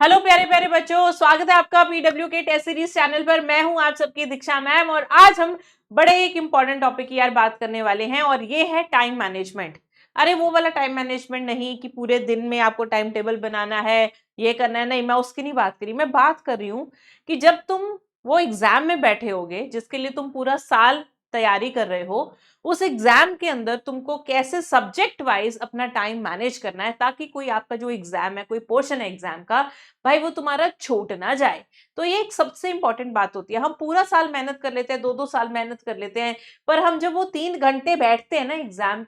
Hello प्यारे प्यारे बच्चों, स्वागत है आपका पीडब्ल्यू के टेस्ट सीरीज चैनल पर। मैं हूं आप सबकी दीक्षा मैम और आज हम बड़े एक इंपॉर्टेंट टॉपिक की यार बात करने वाले हैं और ये है टाइम मैनेजमेंट। अरे वो वाला टाइम मैनेजमेंट नहीं कि पूरे दिन में आपको टाइम टेबल बनाना है, ये करना है, नहीं, मैं उसकी नहीं बात करी। मैं बात कर रही हूँ कि जब तुम वो एग्जाम में बैठे होगे जिसके लिए तुम पूरा साल तैयारी कर रहे हो, उस एग्जाम के अंदर तुमको कैसे सब्जेक्ट वाइज अपना टाइम मैनेज करना है ताकि कोई आपका जो एग्जाम है, कोई पोर्शन है एग्जाम का, भाई वो तुम्हारा छूट ना जाए। तो ये एक सबसे इंपॉर्टेंट बात होती है। हम पूरा साल मेहनत कर लेते हैं, 2-2 साल मेहनत कर लेते हैं, पर हम जब वो 3 घंटे बैठते हैं ना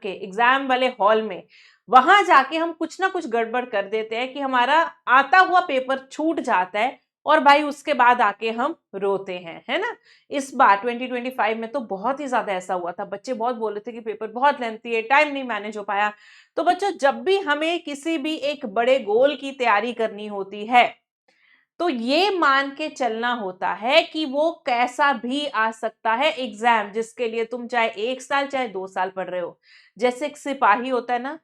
एग्जाम वाले हॉल में, वहां जाके हम कुछ ना कुछ गड़बड़ कर देते हैं कि हमारा आता हुआ पेपर छूट जाता है और भाई उसके बाद आके हम रोते हैं, है ना। इस बार 2025 में तो बहुत ही ज्यादा ऐसा हुआ था। बच्चे बहुत बोल रहे थे कि पेपर बहुत लेंथी है, टाइम नहीं मैनेज हो पाया। तो बच्चों, जब भी हमें किसी भी एक बड़े गोल की तैयारी करनी होती है तो ये मान के चलना होता है कि वो कैसा भी आ सकता है एग्जाम, जिसके लिए तुम चाहे 1 साल चाहे 2 साल पढ़ रहे हो। जैसे एक सिपाही होता है ना,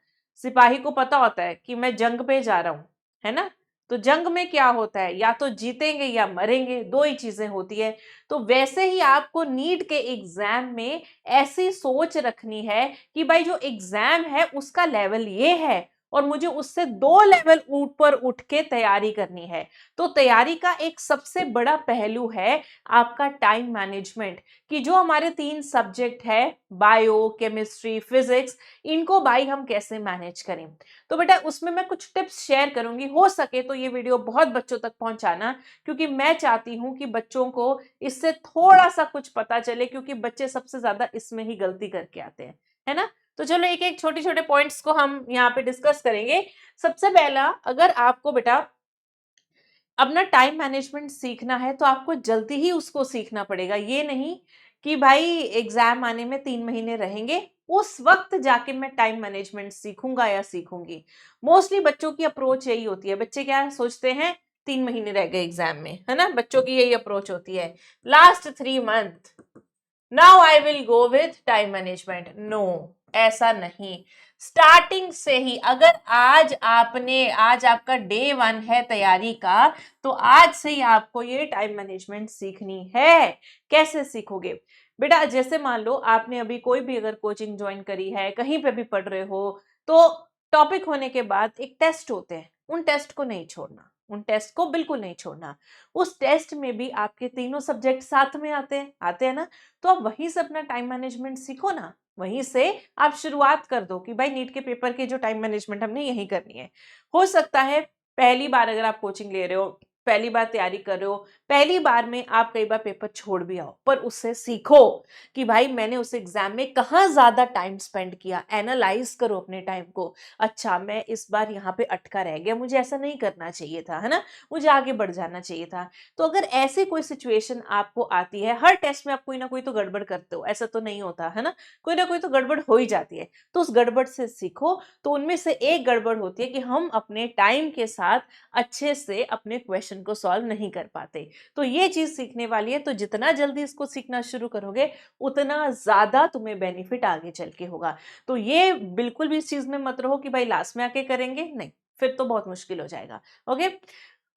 सिपाही को पता होता है कि मैं जंग पे जा रहा हूं, है ना। तो जंग में क्या होता है, या तो जीतेंगे या मरेंगे, दो ही चीजें होती है। तो वैसे ही आपको नीट के एग्जाम में ऐसी सोच रखनी है कि भाई जो एग्जाम है उसका लेवल ये है और मुझे उससे 2 लेवल ऊपर उठ के तैयारी करनी है। तो तैयारी का एक सबसे बड़ा पहलू है आपका टाइम मैनेजमेंट, कि जो हमारे 3 सब्जेक्ट है, बायो, केमिस्ट्री, फिजिक्स, इनको भाई हम कैसे मैनेज करें। तो बेटा उसमें मैं कुछ टिप्स शेयर करूंगी, हो सके तो ये वीडियो बहुत बच्चों तक पहुंचाना, क्योंकि मैं चाहती हूं कि बच्चों को इससे थोड़ा सा कुछ पता चले, क्योंकि बच्चे सबसे ज्यादा इसमें ही गलती करके आते हैं, है ना। तो चलो एक एक छोटे छोटे पॉइंट्स को हम यहाँ पे डिस्कस करेंगे। सबसे पहला, अगर आपको बेटा अपना टाइम मैनेजमेंट सीखना है तो आपको जल्दी ही उसको सीखना पड़ेगा। ये नहीं कि भाई एग्जाम आने में 3 महीने रहेंगे, उस वक्त जाके मैं टाइम मैनेजमेंट सीखूंगा या सीखूंगी। मोस्टली बच्चों की अप्रोच यही होती है। बच्चे क्या सोचते हैं, 3 महीने रह गए एग्जाम में, है ना। बच्चों की यही अप्रोच होती है, last 3 month now I will go with time management. No, ऐसा नहीं। स्टार्टिंग से ही, अगर आज आपका डे 1 है तैयारी का, तो आज से ही आपको ये टाइम मैनेजमेंट सीखनी है। कैसे सीखोगे बेटा, जैसे मान लो आपने अभी कोई भी अगर कोचिंग ज्वाइन करी है, कहीं पे भी पढ़ रहे हो, तो टॉपिक होने के बाद एक टेस्ट होते हैं, उन टेस्ट को नहीं छोड़ना, उन टेस्ट को बिल्कुल नहीं छोड़ना। उस टेस्ट में भी आपके तीनों सब्जेक्ट साथ में आते हैं ना। तो आप वहीं से अपना टाइम मैनेजमेंट सीखो ना, वहीं से आप शुरुआत कर दो कि भाई नीट के पेपर के जो टाइम मैनेजमेंट हमने यही करनी है। हो सकता है पहली बार अगर आप कोचिंग ले रहे हो, पहली बार तैयारी कर रहे हो, पहली बार में आप कई बार पेपर छोड़ भी आओ, पर उससे सीखो कि भाई मैंने उस एग्जाम में कहाँ ज्यादा टाइम स्पेंड किया। एनालाइज करो अपने टाइम को। अच्छा, मैं इस बार यहाँ पे अटका रह गया, मुझे ऐसा नहीं करना चाहिए था, है ना, मुझे आगे बढ़ जाना चाहिए था। तो अगर ऐसी कोई सिचुएशन आपको आती है, हर टेस्ट में आप कोई ना कोई तो गड़बड़ करते हो, ऐसा तो नहीं होता, है ना, कोई ना कोई तो गड़बड़ हो ही जाती है। तो उस गड़बड़ से सीखो। तो उनमें से एक गड़बड़ होती है कि हम अपने टाइम के साथ अच्छे से अपने क्वेश्चन को सॉल्व नहीं कर पाते। तो ये चीज सीखने वाली है। तो जितना जल्दी इसको सीखना शुरू करोगे, उतना ज्यादा तुम्हें बेनिफिट आगे चल के होगा। तो ये बिल्कुल भी इस चीज में मत रहो कि भाई लास्ट में आके करेंगे, नहीं, फिर तो बहुत मुश्किल हो जाएगा। ओके।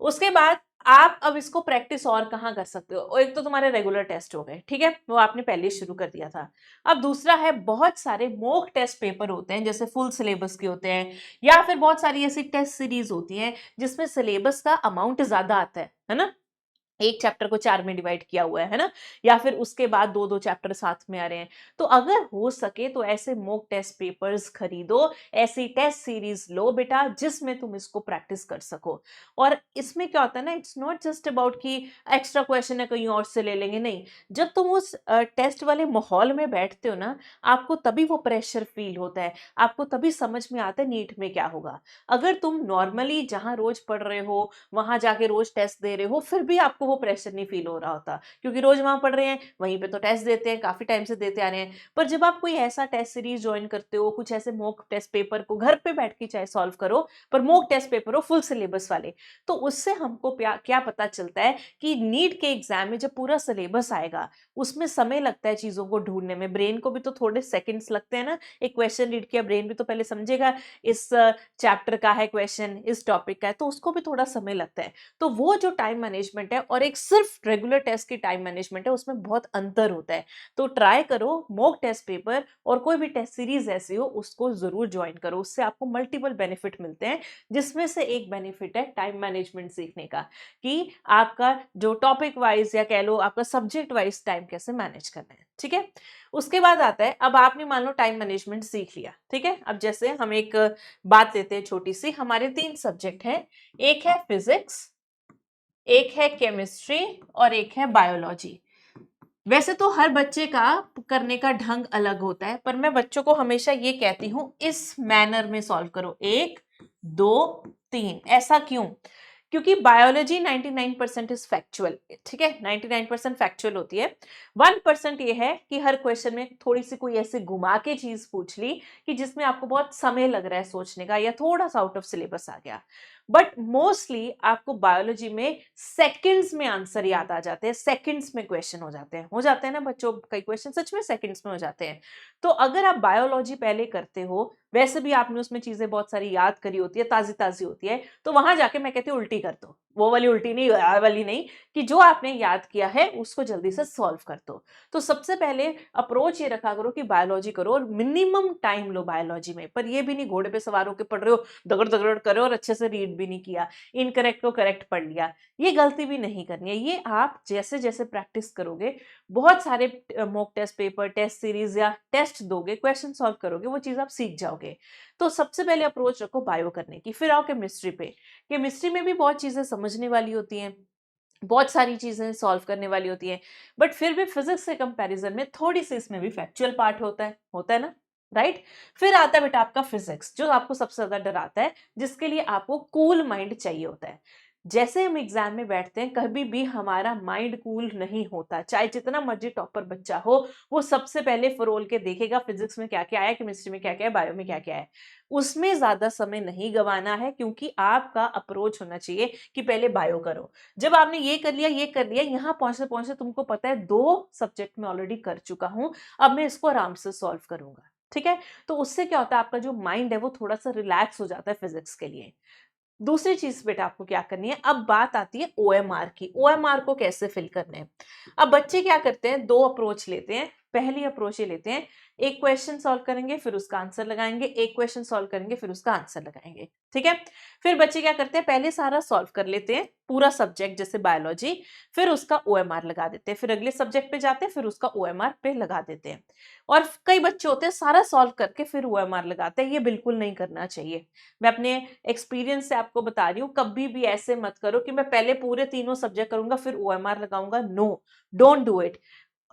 उसके बाद आप अब इसको प्रैक्टिस और कहाँ कर सकते हो। और एक तो तुम्हारे रेगुलर टेस्ट हो गए, ठीक है, वो आपने पहले ही शुरू कर दिया था। अब दूसरा है, बहुत सारे मॉक टेस्ट पेपर होते हैं, जैसे फुल सिलेबस के होते हैं, या फिर बहुत सारी ऐसी टेस्ट सीरीज होती हैं जिसमें सिलेबस का अमाउंट ज्यादा आता है ना। एक चैप्टर को 4 में डिवाइड किया हुआ है ना, या फिर उसके बाद 2-2 चैप्टर साथ में आ रहे हैं। तो अगर हो सके तो ऐसे मॉक टेस्ट पेपर्स खरीदो, ऐसी टेस्ट सीरीज लो बेटा जिसमें तुम इसको प्रैक्टिस कर सको। और इसमें क्या होता है ना, इट्स नॉट जस्ट अबाउट कि एक्स्ट्रा क्वेश्चन है कहीं और से ले लेंगे, नहीं। जब तुम उस टेस्ट वाले माहौल में बैठते हो ना, आपको तभी वो प्रेशर फील होता है, आपको तभी समझ में आता है नीट में क्या होगा। अगर तुम नॉर्मली जहां रोज पढ़ रहे हो, वहां जाके रोज टेस्ट दे रहे हो, फिर भी आपको वो वो प्रेशर नहीं फील हो रहा होता, क्योंकि रोज वहां पढ़ रहे हैं, वहीं पे तो टेस्ट देते हैं, काफी टाइम से देते आ रहे हैं। पर जब आप कोई ऐसा टेस्ट सीरीज ज्वाइन करते हो, कुछ ऐसे मॉक टेस्ट पेपर को घर पे बैठ के चाहे सॉल्व करो, पर मॉक टेस्ट पेपर हो फुल सिलेबस वाले, तो उससे हमको क्या पता चलता है कि नीट के एग्जाम में जब पूरा सिलेबस आएगा, उसमें समय लगता है चीजों को ढूंढने में, ब्रेन को भी तो थोड़े सेकंड्स लगते हैं ना। एक क्वेश्चन रीड किया, ब्रेन भी तो पहले समझेगा इस चैप्टर का है क्वेश्चन, इस टॉपिक का है, तो उसको भी थोड़ा समय लगता है। तो वो जो टाइम मैनेजमेंट है और एक सिर्फ रेगुलर टेस्ट की टाइम मैनेजमेंट है, उसमें बहुत अंतर होता है। तो ट्राई करो मॉक टेस्ट पेपर और कोई भी टेस्ट सीरीज ऐसी हो उसको जरूर ज्वाइन करो, उससे आपको मल्टीपल बेनिफिट मिलते हैं, जिसमें से एक बेनिफिट है टाइम मैनेजमेंट सीखने का, कि आपका जो टॉपिक वाइज या कह लो आपका सब्जेक्ट वाइज टाइम कैसे मैनेज करना है। ठीक है, उसके बाद आता है, अब आपने मान लो टाइम मैनेजमेंट सीख लिया, ठीक है, अब जैसे हम एक बात लेते हैं छोटी सी, हमारे 3 सब्जेक्ट हैं, एक है फिजिक्स, एक है केमिस्ट्री और एक है बायोलॉजी। वैसे तो हर बच्चे का करने का ढंग अलग होता है, पर मैं बच्चों को हमेशा ये कहती हूं इस मैनर में सॉल्व करो, 1 2 3। ऐसा क्यों? क्योंकि बायोलॉजी 99% इज फैक्चुअल, ठीक है, 99% फैक्चुअल होती है। 1% ये है कि हर क्वेश्चन में थोड़ी सी कोई ऐसे घुमा के चीज पूछ ली कि जिसमें आपको बहुत समय लग रहा है सोचने का, या थोड़ा सा आउट ऑफ सिलेबस आ गया। बट मोस्टली आपको बायोलॉजी में सेकंड्स में आंसर याद आ जाते हैं, सेकंड्स में क्वेश्चन हो जाते हैं ना बच्चों, कई क्वेश्चन सच में सेकंड्स में हो जाते हैं। तो अगर आप बायोलॉजी पहले करते हो, वैसे भी आपने उसमें चीजें बहुत सारी याद करी होती है, ताजी ताजी होती है, तो वहां जाके मैं कहती हूँ उल्टी कर दो, वो वाली उल्टी नहीं, आ वाली नहीं, कि जो आपने याद किया है उसको जल्दी से सॉल्व कर दो। तो सबसे पहले अप्रोच ये रखा करो कि बायोलॉजी करो और मिनिमम टाइम लो बायोलॉजी में, पर ये भी नहीं घोड़े पे सवार होकर पढ़ रहे हो, दगड़ दगड़ करो और अच्छे से रीड भी नहीं किया, इनकरेक्ट को करेक्ट पढ़ लिया, ये गलती भी नहीं करनी है। ये आप जैसे जैसे प्रैक्टिस करोगे, बहुत सारे mock test paper, test series या टेस्ट दोगे, क्वेश्चन सॉल्व करोगे, वो चीज आप सीख जाओगे। तो सबसे पहले अप्रोच रखो बायो करने की, फिर आओ केमिस्ट्री पे। केमिस्ट्री में भी बहुत चीजें समझने वाली होती हैं, बहुत सारी चीजें सॉल्व करने वाली होती हैं, बट फिर भी फिजिक्स से कंपैरिजन में थोड़ी सी इसमें भी फैक्चुअल पार्ट होता है ना, राइट। फिर आता है बेटा आपका फिजिक्स, जो आपको सबसे ज्यादा डराता है, जिसके लिए आपको कूल माइंड चाहिए होता है। जैसे हम एग्जाम में बैठते हैं, कभी भी हमारा माइंड कूल नहीं होता, चाहे जितना मर्जी टॉपर बच्चा हो, वो सबसे पहले फरोल के देखेगा फिजिक्स में क्या क्या है, केमिस्ट्री में क्या क्या है, बायो में क्या क्या है। उसमें ज्यादा समय नहीं गंवाना है, क्योंकि आपका अप्रोच होना चाहिए कि पहले बायो करो। जब आपने ये कर लिया, ये कर लिया, यहां पहुंचते पहुंचते तुमको पता है 2 सब्जेक्ट में ऑलरेडी कर चुका हूं, अब मैं इसको आराम से सॉल्व करूंगा, ठीक है। तो उससे क्या होता है, आपका जो माइंड है वो थोड़ा सा रिलैक्स हो जाता है फिजिक्स के लिए। दूसरी चीज बेटा आपको क्या करनी है, अब बात आती है ओएमआर की। ओएमआर को कैसे फिल करना है? अब बच्चे क्या करते हैं, 2 अप्रोच लेते हैं। पहली अप्रोच ये लेते हैं, एक क्वेश्चन सॉल्व करेंगे फिर उसका आंसर लगाएंगे, एक क्वेश्चन सॉल्व करेंगे फिर उसका आंसर लगाएंगे, ठीक है। फिर बच्चे क्या करते हैं, पहले सारा सॉल्व कर लेते हैं, पूरा सब्जेक्ट जैसे बायोलॉजी, फिर उसका ओएमआर लगा देते हैं, फिर अगले सब्जेक्ट पे जाते हैं, फिर उसका ओएमआर पे लगा देते हैं। और कई बच्चे होते हैं सारा सॉल्व करके फिर ओएमआर लगाते हैं, ये बिल्कुल नहीं करना चाहिए। मैं अपने एक्सपीरियंस से आपको बता रही हूँ, कभी भी ऐसे मत करो कि मैं पहले पूरे तीनों सब्जेक्ट करूंगा फिर ओएमआर लगाऊंगा, no, don't do it.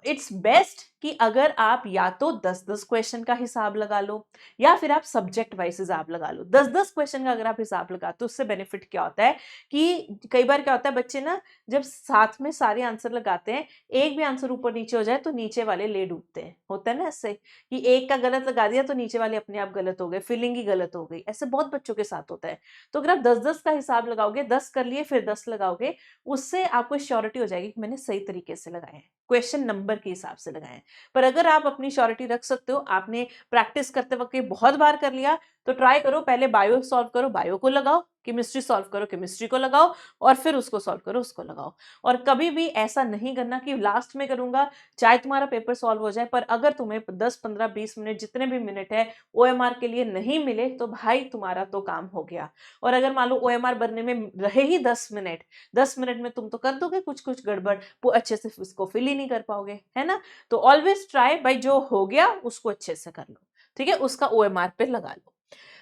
It's best कि अगर आप या तो 10-10 क्वेश्चन का हिसाब लगा लो, या फिर आप सब्जेक्ट वाइज हिसाब लगा लो। 10-10 क्वेश्चन का अगर आप हिसाब लगाते हो, उससे बेनिफिट क्या होता है कि कई बार क्या होता है, बच्चे ना जब साथ में सारे आंसर लगाते हैं, एक भी आंसर ऊपर नीचे हो जाए तो नीचे वाले ले डूबते हैं, होता है ना ऐसे, कि एक का गलत लगा दिया तो नीचे वाले अपने आप गलत हो गए, फिलिंग ही गलत हो गई, ऐसे बहुत बच्चों के साथ होता है। तो अगर आप 10-10 का हिसाब लगाओगे, 10 कर लिए फिर 10 लगाओगे, उससे आपको श्योरिटी हो जाएगी कि मैंने सही तरीके से लगाए हैं, क्वेश्चन नंबर के हिसाब से लगाए हैं। पर अगर आप अपनी श्योरिटी रख सकते हो, आपने प्रैक्टिस करते वक्त बहुत बार कर लिया, तो ट्राई करो पहले बायो सॉल्व करो, बायो को लगाओ, केमिस्ट्री सॉल्व करो, केमिस्ट्री को लगाओ, और फिर उसको सॉल्व करो, उसको लगाओ। और कभी भी ऐसा नहीं करना कि लास्ट में करूंगा, चाहे तुम्हारा पेपर सॉल्व हो जाए, पर अगर तुम्हें 10 15 20 मिनट जितने भी मिनट है ओएमआर के लिए नहीं मिले, तो भाई तुम्हारा तो काम हो गया। और अगर मान लो ओएमआर बनने में रहे ही 10 मिनट, 10 मिनट में तुम तो कर दोगे कुछ कुछ गड़बड़, वो अच्छे से उसको फिल ही नहीं कर पाओगे, है ना। तो ऑलवेज ट्राई भाई, जो हो गया उसको अच्छे से कर लो, ठीक है, उसका ओएमआर पे लगा लो।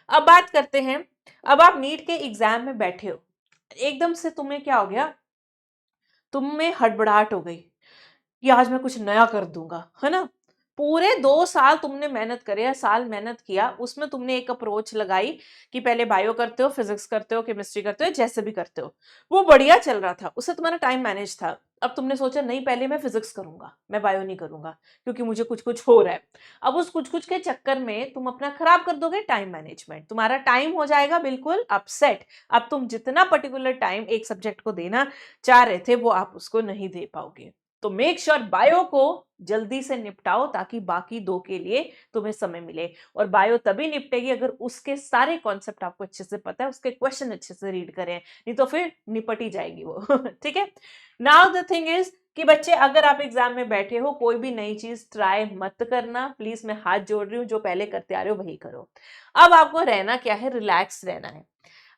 अब बात करते हैं, अब आप नीट के एग्जाम में बैठे हो, एकदम से तुम्हें क्या हो गया, तुम में हड़बड़ाहट हो गई कि आज मैं कुछ नया कर दूंगा, है ना। पूरे 2 साल तुमने मेहनत करे, या साल मेहनत किया, उसमें तुमने एक अप्रोच लगाई कि पहले बायो करते हो, फिजिक्स करते हो, केमिस्ट्री करते हो, जैसे भी करते हो, वो बढ़िया चल रहा था, उससे तुम्हारा टाइम मैनेज था। अब तुमने सोचा नहीं, पहले मैं फिजिक्स करूंगा, मैं बायो नहीं करूंगा क्योंकि मुझे कुछ कुछ हो रहा है। अब उस कुछ कुछ के चक्कर में तुम अपना खराब कर दोगे टाइम मैनेजमेंट, तुम्हारा टाइम हो जाएगा बिल्कुल अपसेट। अब तुम जितना पर्टिकुलर टाइम एक सब्जेक्ट को देना चाह रहे थे वो आप उसको नहीं दे पाओगे। तो मेक श्योर बायो को जल्दी से निपटाओ ताकि बाकी 2 के लिए तुम्हें समय मिले। और बायो तभी निपटेगी अगर उसके सारे कॉन्सेप्ट आपको अच्छे से पता है, उसके क्वेश्चन अच्छे से रीड करें, नहीं तो फिर निपट ही जाएगी वो। ठीक है। नाउ द थिंग इज कि बच्चे, अगर आप एग्जाम में बैठे हो, कोई भी नई चीज ट्राई मत करना प्लीज, मैं हाथ जोड़ रही हूँ, जो पहले करते आ रहे हो वही करो। अब आपको रहना क्या है, रिलैक्स रहना है।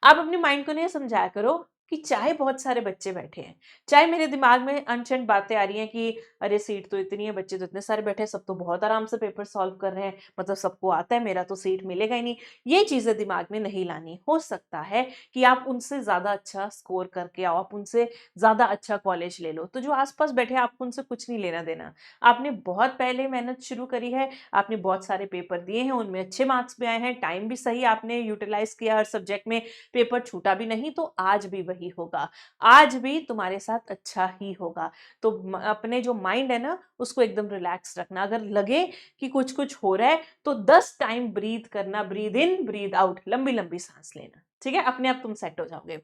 आप अपने माइंड को नहीं समझाया करो कि चाहे बहुत सारे बच्चे बैठे हैं, चाहे मेरे दिमाग में अनचंद बातें आ रही हैं कि अरे सीट तो इतनी है, बच्चे तो इतने सारे बैठे हैं, सब तो बहुत आराम से पेपर सॉल्व कर रहे हैं, मतलब सबको आता है, मेरा तो सीट मिलेगा ही नहीं। ये चीजें दिमाग में नहीं लानी। हो सकता है कि आप उनसे ज्यादा अच्छा स्कोर करके आओ, आप उनसे ज्यादा अच्छा कॉलेज ले लो, तो जो आसपास बैठे हैं आपको उनसे कुछ नहीं लेना देना। आपने बहुत पहले मेहनत शुरू करी है, आपने बहुत सारे पेपर दिए हैं, उनमें अच्छे मार्क्स भी आए हैं, टाइम भी सही आपने यूटिलाइज किया हर सब्जेक्ट में, पेपर छूटा भी नहीं, तो आज भी वही होगा, आज भी तुम्हारे साथ अच्छा ही होगा। तो अपने जो माइंड है ना उसको एकदम रिलैक्स रखना। अगर लगे कि कुछ कुछ हो रहा है तो 10 टाइम ब्रीथ करना, ब्रीद इन ब्रीद आउट, लंबी लंबी सांस लेना, ठीक है, अपने आप तुम सेट हो जाओगे।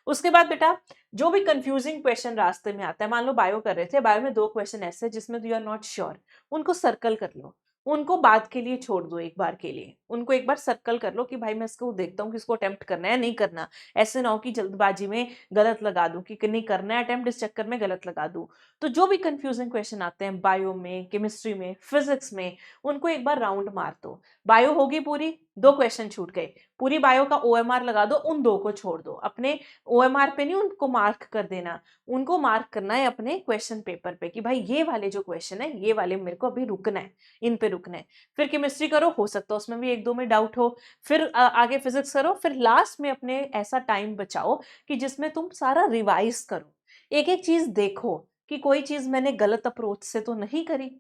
उसके बाद बेटा, जो भी कंफ्यूजिंग क्वेश्चन रास्ते में आता है, मान लो बायो कर रहे थे, बायो में 2 क्वेश्चन ऐसे जिसमें यू आर नॉट श्योर, उनको सर्कल कर लो, उनको बाद के लिए छोड़ दो, एक बार के लिए उनको एक बार सर्कल कर लो कि भाई मैं इसको देखता हूँ कि इसको अटेम्प्ट करना है नहीं करना। ऐसे ना हो कि जल्दबाजी में गलत लगा दूं कि नहीं करना है अटेम्प्ट, इस चक्कर में गलत लगा दूं। तो जो भी कंफ्यूजिंग क्वेश्चन आते हैं बायो में, केमिस्ट्री में, फिजिक्स में, उनको एक बार राउंड मार दो। बायो होगी पूरी, 2 क्वेश्चन छूट गए, पूरी बायो का ओएमआर लगा दो, उन 2 को छोड़ दो। अपने ओएमआर पे नहीं उनको मार्क कर देना, उनको मार्क करना है अपने क्वेश्चन पेपर पे कि भाई ये वाले जो क्वेश्चन है ये वाले मेरे को अभी रुकना है, इन पे रुकना है। फिर केमिस्ट्री करो, हो सकता है उसमें भी 1-2 में डाउट हो, फिर आगे फिजिक्स करो, फिर लास्ट में अपने ऐसा टाइम बचाओ कि जिसमें तुम सारा रिवाइज करो, एक एक चीज देखो कि कोई चीज मैंने गलत अप्रोच से तो नहीं करी।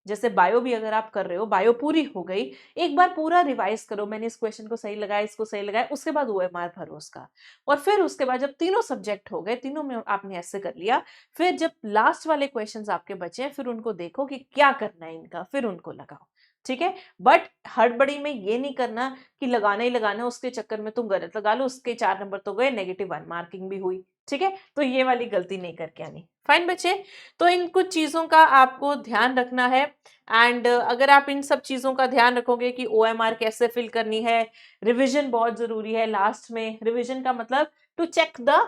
जैसे बायो भी अगर आप कर रहे हो, बायो पूरी हो गई, एक बार पूरा रिवाइज करो, मैंने इस क्वेश्चन को सही लगाया, इसको सही लगाया, उसके बाद ओएमआर भरो उसका। और फिर उसके बाद जब तीनों सब्जेक्ट हो गए, तीनों में आपने ऐसे कर लिया, फिर जब लास्ट वाले क्वेश्चंस आपके बचे हैं, फिर उनको देखो कि क्या करना है इनका, फिर उनको लगाओ, ठीक है। बट हड़बड़ी में ये नहीं करना कि लगाना ही लगाना है, उसके चक्कर में तुम गलत लगा लो, उसके 4 नंबर तो गए, -1 मार्किंग भी हुई, ठीक है। तो ये वाली गलती नहीं करके आनी। फाइन बच्चे, तो इन कुछ चीजों का आपको ध्यान रखना है। एंड अगर आप इन सब चीजों का ध्यान रखोगे कि ओएमआर कैसे फिल करनी है, रिविजन बहुत जरूरी है। लास्ट में रिविजन का मतलब टू चेक द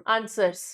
आंसर्स,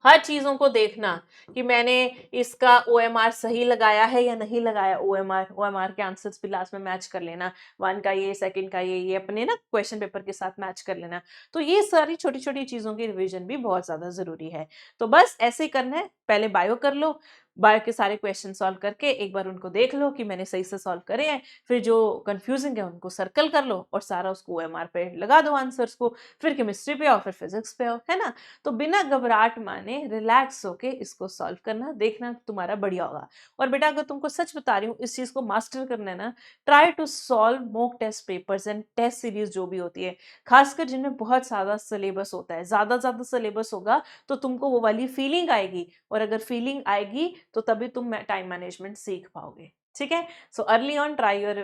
हर चीजों को देखना कि मैंने इसका ओएमआर सही लगाया है या नहीं लगाया। ओएमआर के आंसर्स भी लास्ट में मैच कर लेना, 1 का ये, सेकंड का ये अपने ना क्वेश्चन पेपर के साथ मैच कर लेना। तो ये सारी छोटी छोटी चीजों की रिवीजन भी बहुत ज्यादा जरूरी है। तो बस ऐसे ही करना है, पहले बायो कर लो, बायो के सारे क्वेश्चन सॉल्व करके एक बार उनको देख लो कि मैंने सही से सॉल्व करे हैं, फिर जो कंफ्यूजिंग है उनको सर्कल कर लो और सारा उसको ओएमआर पे लगा दो आंसर्स को, फिर केमिस्ट्री पे आओ, फिर फिजिक्स पे आओ, है ना। तो बिना घबराहट माने रिलैक्स होके इसको सॉल्व करना, देखना तुम्हारा बढ़िया होगा। और बेटा अगर तुमको सच बता रही हूँ, इस चीज को मास्टर करना है ना, try to solve mock test papers and test series जो भी होती है, खासकर जिनमें बहुत ज्यादा सिलेबस होता है। ज्यादा सिलेबस होगा तो तुमको वो वाली फीलिंग आएगी, और अगर फीलिंग आएगी तो तभी तुम टाइम मैनेजमेंट सीख पाओगे, ठीक है। So early on try your,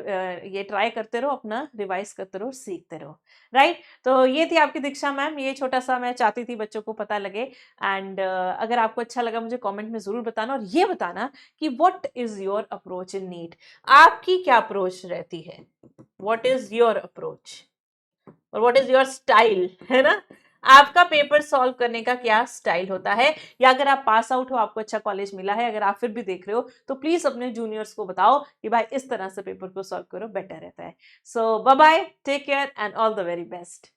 ये ट्राई करते रहो, अपना रिवाइज करते रहो, सीखते रहो, राइट। तो ये थी आपकी दीक्षा मैम, ये छोटा सा मैं चाहती थी बच्चों को पता लगे। एंड अगर आपको अच्छा लगा मुझे कमेंट में जरूर बताना, और ये बताना कि what is your approach in NEET, आपकी क्या अप्रोच रहती है, व्हाट इज योर अप्रोच और व्हाट इज योर स्टाइल, है ना। आपका पेपर सॉल्व करने का क्या स्टाइल होता है, या अगर आप पास आउट हो, आपको अच्छा कॉलेज मिला है, अगर आप फिर भी देख रहे हो तो प्लीज अपने जूनियर्स को बताओ कि भाई इस तरह से पेपर को सॉल्व करो, बेटर रहता है। So bye bye, take care and all the very best.